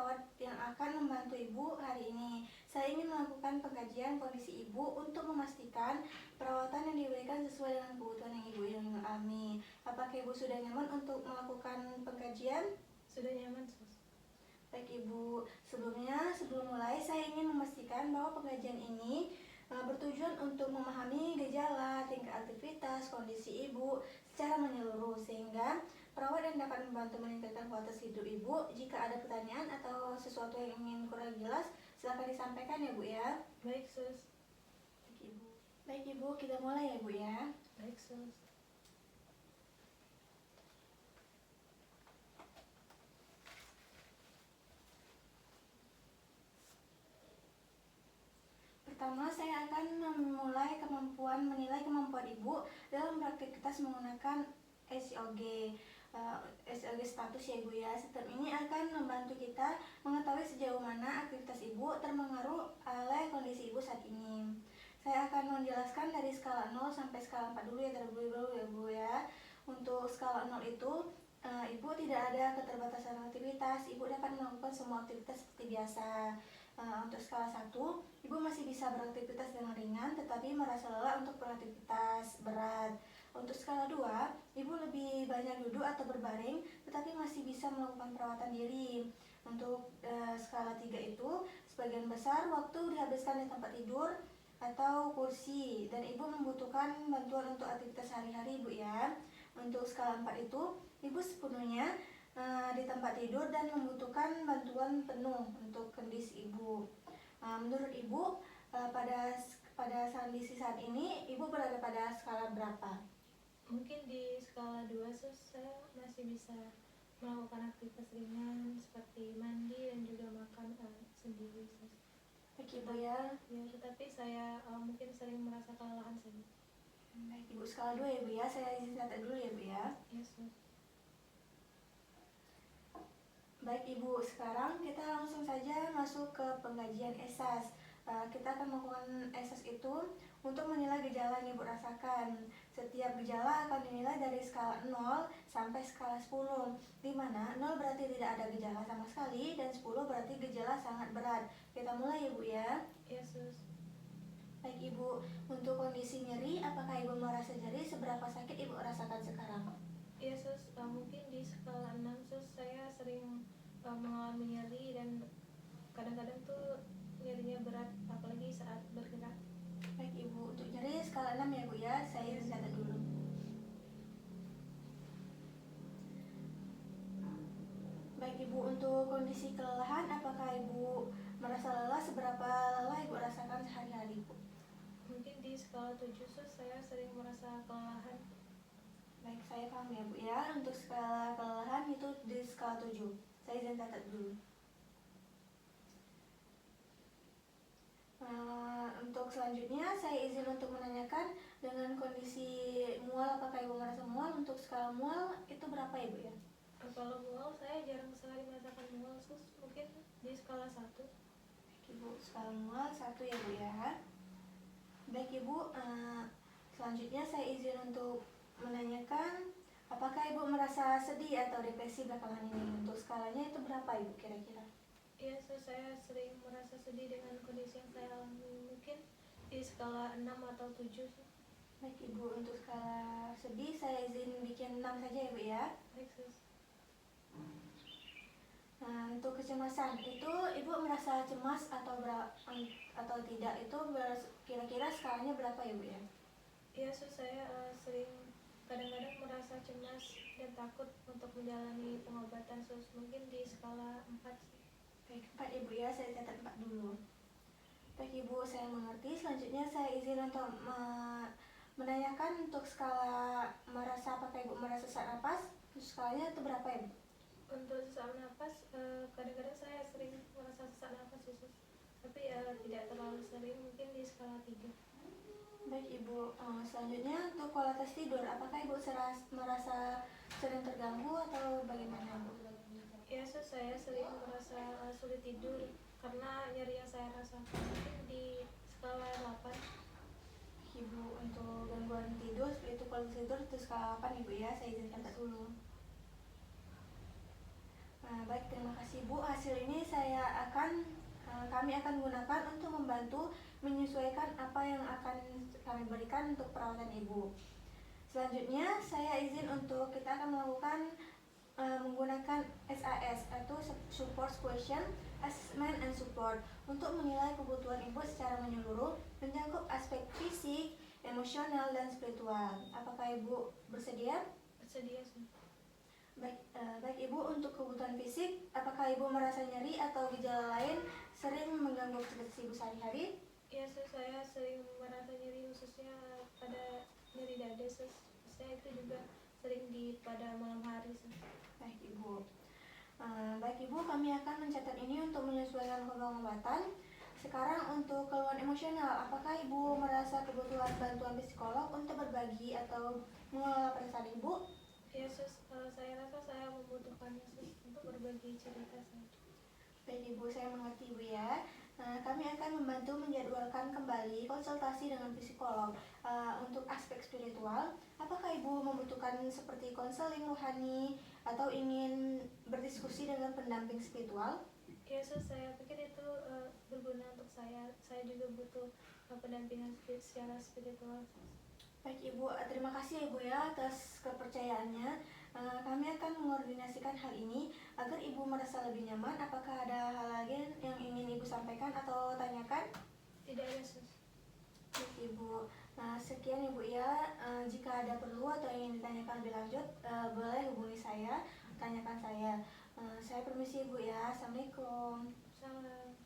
perawat yang akan membantu Ibu hari ini. Saya ingin melakukan pengkajian kondisi Ibu untuk memastikan perawatan yang diberikan sesuai dengan kebutuhan yang Ibu yang alami. Apakah Ibu sudah nyaman untuk melakukan pengkajian? Sudah nyaman, Sus. Baik Ibu, sebelum mulai saya ingin memastikan bahwa pengkajian ini bertujuan untuk memahami gejala, tingkat aktivitas, kondisi Ibu secara menyeluruh sehingga perawat yang dapat membantu meningkatkan kualitas hidup Ibu. Jika ada pertanyaan atau sesuatu yang ingin kurang jelas, silakan disampaikan ya Bu ya. Baik, Sus. Baik Ibu, kita mulai ya Bu ya. Baik, Sus. Pertama, saya akan menilai kemampuan Ibu dalam beraktivitas menggunakan SIOG. SIOG status ya Ibu ya. Sistem ini akan membantu kita mengetahui sejauh mana aktivitas Ibu terpengaruh oleh kondisi Ibu saat ini. Saya akan menjelaskan dari skala 0 sampai skala 4 dulu ya terlebih dahulu ya Bu ya. Untuk skala 0 itu Ibu tidak ada keterbatasan aktivitas, Ibu dapat melakukan semua aktivitas seperti biasa. Untuk skala 1, Ibu masih bisa beraktivitas dengan ringan tetapi merasa lelah untuk beraktivitas berat. Untuk skala 2, Ibu lebih banyak duduk atau berbaring tetapi masih bisa melakukan perawatan diri. Untuk skala 3 itu, sebagian besar waktu dihabiskan di tempat tidur atau kursi dan Ibu membutuhkan bantuan untuk aktivitas sehari-hari Ibu ya. Untuk skala 4 itu, Ibu sepenuhnya di tempat tidur dan membutuhkan bantuan penuh untuk kondisi Ibu. Menurut Ibu, pada kondisi saat ini Ibu berada pada skala berapa? Mungkin di skala 2, Sus, saya masih bisa melakukan aktivitas ringan seperti mandi dan juga makan sendiri, Sus. Baik Ibu ya. Ya, tetapi saya mungkin sering merasa kelelahan saja. Baik Ibu, skala 2 ya Bu ya. Saya izin catat dulu ya Bu ya. Ya, Sus. Baik Ibu, sekarang kita langsung saja masuk ke pengkajian ESAS. Kita akan melakukan ESAS itu untuk menilai gejala yang Ibu rasakan. Setiap gejala akan dinilai dari skala 0 sampai skala 10, di mana 0 berarti tidak ada gejala sama sekali dan 10 berarti gejala sangat berat. Kita mulai ya Bu ya. Ya, Sus. Baik Ibu, untuk kondisi nyeri, apakah Ibu merasa nyeri? Seberapa sakit Ibu rasakan sekarang? Ya, Sus, mungkin di skala 6, Sus, saya sering mengalami nyeri dan kadang-kadang tuh nyerinya berat, apalagi saat bergerak. Baik Ibu, untuk nyeri skala 6 ya Bu ya, saya catat dulu. Baik Ibu, untuk kondisi kelelahan, apakah Ibu merasa lelah? Seberapa lelah Ibu rasakan sehari-hari Bu? Mungkin di skala 7, Sus, saya sering merasa kelelahan. Baik, saya paham ya Bu ya. Untuk skala kelelahan itu di skala 7. Saya izin catat dulu. Untuk selanjutnya saya izin untuk menanyakan dengan kondisi mual, apakah Ibu merasa mual? Untuk skala mual itu berapa Ibu ya? Kalau mual, saya jarang sekali merasakan mual, Sus. Mungkin di skala 1. Baik Ibu, skala mual 1 ya Bu ya. Baik Ibu, selanjutnya saya izin untuk menanyakan apakah Ibu merasa sedih atau depresi belakangan ini? Untuk skalanya itu berapa Ibu kira-kira? Iya, Sus, saya sering merasa sedih dengan kondisi yang saya alami. Mungkin di skala 6 atau 7, Sus. Baik Ibu, untuk skala sedih saya izin bikin 6 saja ya Bu ya. Baik, Sus. Untuk kecemasan itu Ibu merasa cemas atau tidak? Itu kira-kira skalanya berapa ya Bu ya? Iya, Sus, saya sering kadang-kadang merasa cemas dan takut untuk menjalani pengobatan, Sus. Mungkin di skala 4, Sus. Baik, 4 Ibu ya, saya catat 4 dulu. Baik Ibu, saya mengerti. Selanjutnya saya izin untuk menanyakan untuk skala merasa, apakah Ibu merasa sesak napas? Skalanya itu berapa Ibu? Untuk sesak napas, kadang-kadang saya sering merasa sesak napas, Sus. Tapi tidak terlalu sering, mungkin di skala 3. Baik Ibu, selanjutnya untuk kualitas tidur, apakah Ibu merasa sering terganggu atau bagaimana Ibu? Ya, Sus, saya sering merasa sulit tidur karena nyeri yang saya rasakan. Mungkin di skala 8. Ibu, untuk gangguan tidur, itu kualitas tidur itu skala 8 Ibu ya, saya izin catat dulu. Baik, terima kasih Bu. Hasil ini kami akan gunakan untuk membantu menyesuaikan apa yang akan kami berikan untuk perawatan Ibu. Selanjutnya, saya izin untuk kita akan melakukan menggunakan SAS atau Support Question Assessment and Support untuk menilai kebutuhan Ibu secara menyeluruh, mencakup aspek fisik, emosional, dan spiritual. Apakah Ibu bersedia? Bersedia, Sus. Baik Ibu, untuk kebutuhan fisik, apakah Ibu merasa nyeri atau gejala lain sering mengganggu aktivitas Ibu sehari-hari? Ya, Sus, saya sering merasa nyeri khususnya pada nyeri dada, Sus. Saya itu juga sering pada malam hari, Sus. Baik Ibu. Baik Ibu, kami akan mencatat ini untuk menyesuaikan pengobatan. Sekarang untuk keluhan emosional, apakah Ibu merasa kebutuhan bantuan psikolog untuk berbagi atau mengelola perasaan Ibu? Ya, Sus, saya rasa saya membutuhkannya, Sus, untuk berbagi cerita saya. Baik Ibu, saya mengerti Ibu ya. Kami akan membantu menjadwalkan kembali konsultasi dengan psikolog. Untuk aspek spiritual, apakah Ibu membutuhkan seperti konseling rohani atau ingin berdiskusi dengan pendamping spiritual? Ya, Sus, saya pikir itu berguna untuk saya. Saya juga butuh pendampingan secara spiritual, Sus. Baik Ibu, terima kasih Ibu ya atas kepercayaannya. Kami akan mengordinasikan hal ini agar Ibu merasa lebih nyaman. Apakah ada hal lain yang ingin Ibu sampaikan atau tanyakan? Tidak ada, Sus. Baik Ibu, sekian Ibu ya. Jika ada perlu atau ingin ditanyakan lebih lanjut, boleh hubungi saya, tanyakan saya. Saya permisi Ibu ya. Assalamualaikum. Salam.